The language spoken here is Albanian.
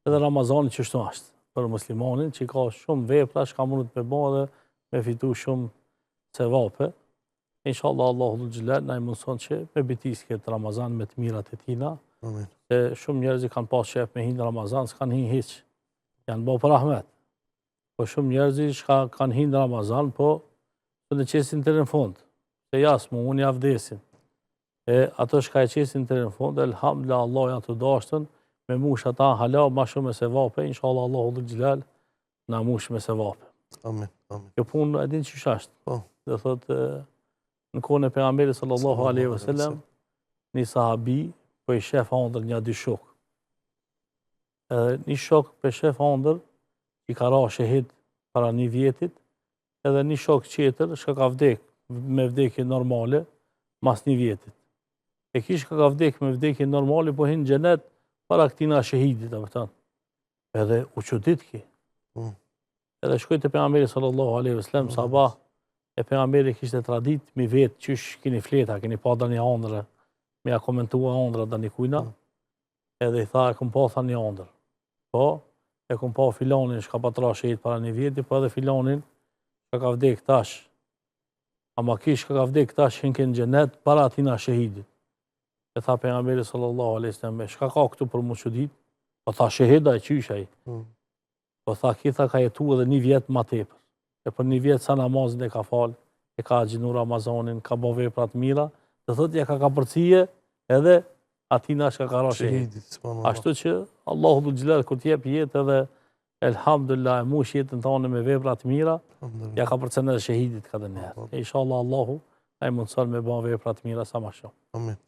Edhe Ramazani që shtu ashtë për muslimonin, që ka shumë vepra, që ka mundet me bo dhe me fitu shumë sevape. Inshallah, Allahu dhul Gjelal na i mundson që me bitis këtë Ramazan me të mirat e tina. Se shumë njerëzi kanë pas qef me hinë Ramazan, s'kanë hinë hiq. Janë bo për rahmet. Po shumë njerëzi që kanë hinë Ramazan, po të në qesin të në fund. Se jasë mu, unë javdesin. Ato shka e qesin të në fund, elhamdulillah, Allah janë të dashtën, me mush ata hala ma shumë me sevape, inshallah Allahu dhul Gjelal na mush me sevape. Amin. Kjo punë e din që shashtë. Dhe thotë, në kohën e pejgamberit sallallahu alaihi wasallam, një sahabi po i shef ëndër një dy shok. Edhe një shok po shef ëndër i ka ra shahid para një vjetit, edhe një shok tjetër shka ka vdek me vdekje normale mas një vjetit. E kish ka vdek me vdekje normale po hinë xhenet para këtina shahidit, edhe u çudit ki. Edhe shkoj te pejgamberi sallallahu alaihi wasallam sabah. E pejgamberi kishte tradit mi vetë qysh keni fleta, keni pa dhe një andrë, me ja komentua andrë dhe një kujna, edhe i tha e kum pa tha një andrë. Po, e kum pa filanin shka patra shahid para një vjeti, po edhe filanin shka ka vdek tash. Ama kish shka ka vdek tash hinke në gjenet para atina shahidit. E tha pejgamberi sallallahu alaihi wasallam, shka ka këtu për mu qudit? Po tha shahida e qysh ai. Po tha kitha ka jetu edhe një vjet ma tepër. E për një vjetë sa namazin e ka falë, e ka gjinu Ramazanin, ka bo vepra të mira, dhe thot ja ka përcije edhe atina shka ka ra shahidit. Ashtu që Allahu dhul Gjelal kur t'jep jetë edhe elhamdulillah e mush jetën tonë me vepra të mira, ja ka përcen edhe shahidit ka dhe njerë. Inshallah Allahu na i mundson me bo vepra të mira sa ma shumë. Amin.